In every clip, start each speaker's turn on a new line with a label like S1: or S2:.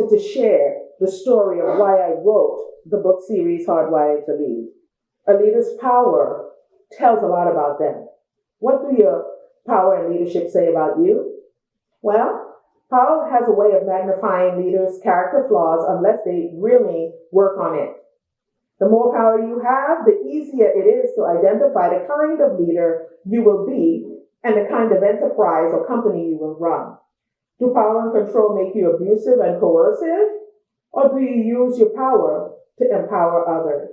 S1: wanted to share the story of why I wrote the book series Hardwired to Lead. A leader's power tells a lot about them. What do your power and leadership say about you? Well, power has a way of magnifying leaders' character flaws unless they really work on it. The more power you have, the easier it is to identify the kind of leader you will be and the kind of enterprise or company you will run. Do power and control make you abusive and coercive? Or do you use your power to empower others?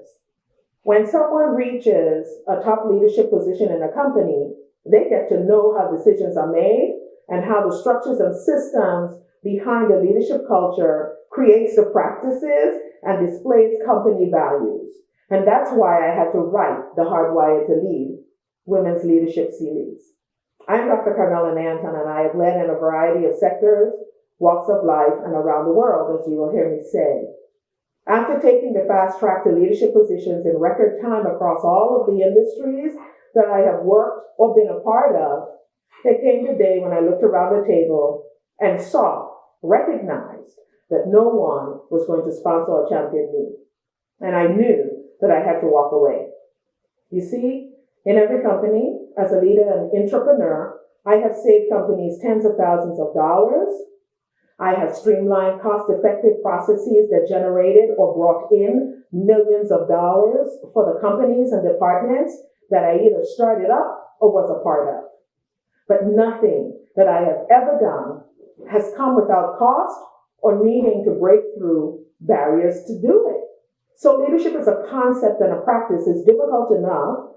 S1: When someone reaches a top leadership position in a company, they get to know how decisions are made and how the structures and systems behind the leadership culture creates the practices and displays company values. And that's why I had to write the Hardwired to Lead Women's Leadership Series. I'm Dr. Carmela Nanton, and I have led in a variety of sectors, walks of life, and around the world, as you will hear me say. After taking the fast track to leadership positions in record time across all of the industries that I have worked or been a part of, there came the day when I looked around the table and recognized that no one was going to sponsor or champion me. And I knew that I had to walk away. You see, in every company, as a leader and entrepreneur, I have saved companies tens of thousands of dollars. I have streamlined cost-effective processes that generated or brought in millions of dollars for the companies and departments that I either started up or was a part of. But nothing that I have ever done has come without cost or needing to break through barriers to do it. So leadership as a concept and a practice is difficult enough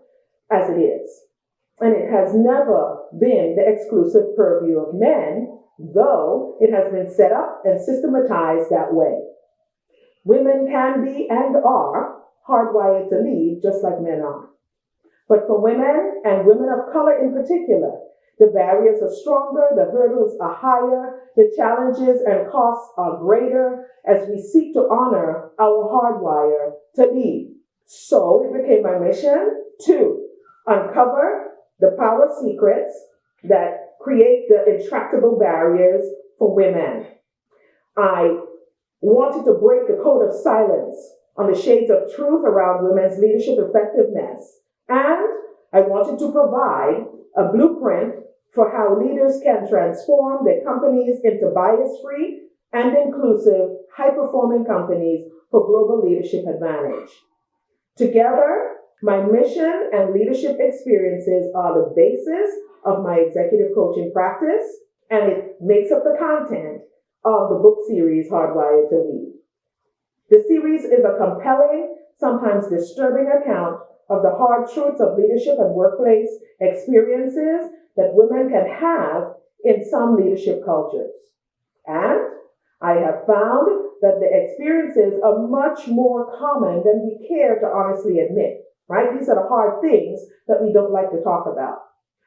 S1: as it is. And it has never been the exclusive purview of men, though it has been set up and systematized that way. Women can be and are hardwired to lead just like men are. But for women and women of color in particular, the barriers are stronger, the hurdles are higher, the challenges and costs are greater as we seek to honor our hardwire to lead. So it became my mission to uncover the power secrets that create the intractable barriers for women. I wanted to break the code of silence on the shades of truth around women's leadership effectiveness. And I wanted to provide a blueprint for how leaders can transform their companies into bias-free and inclusive, high-performing companies for global leadership advantage. Together, my mission and leadership experiences are the basis of my executive coaching practice, and it makes up the content of the book series Hardwired to Lead. The series is a compelling, sometimes disturbing account of the hard truths of leadership and workplace experiences that women can have in some leadership cultures. And I have found that the experiences are much more common than we care to honestly admit, right? These are the hard things that we don't like to talk about.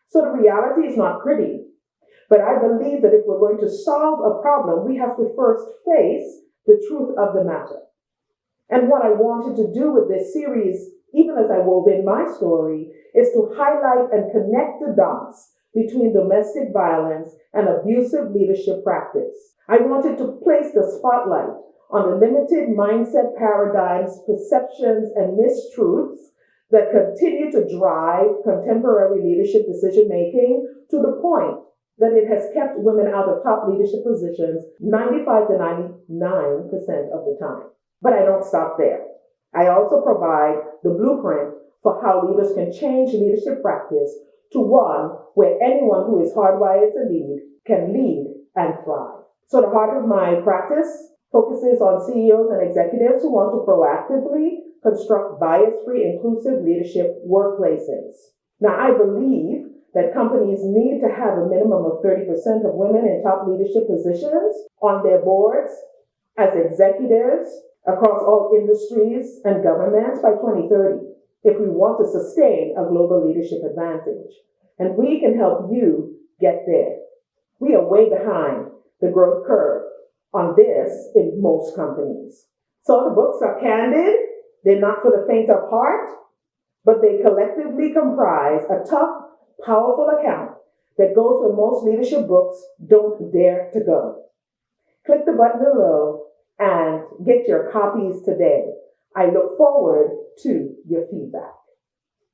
S1: So the reality is not pretty, but I believe that if we're going to solve a problem, we have to first face the truth of the matter. And what I wanted to do with this series, even as I wove in my story, is to highlight and connect the dots between domestic violence and abusive leadership practice. I wanted to place the spotlight on the limited mindset paradigms, perceptions, and mistruths that continue to drive contemporary leadership decision-making to the point that it has kept women out of top leadership positions 95 to 99% of the time. But I don't stop there. I also provide the blueprint for how leaders can change leadership practice to one where anyone who is hardwired to lead can lead and thrive. So the heart of my practice focuses on CEOs and executives who want to proactively construct bias-free, inclusive leadership workplaces. Now, I believe that companies need to have a minimum of 30% of women in top leadership positions on their boards as executives across all industries and governments by 2030 if we want to sustain a global leadership advantage. And we can help you get there. We are way behind the growth curve on this in most companies. So the books are candid. They're not for the faint of heart, but they collectively comprise a tough, powerful account that goes where most leadership books don't dare to go. Click the button below and get your copies today. I look forward to your feedback.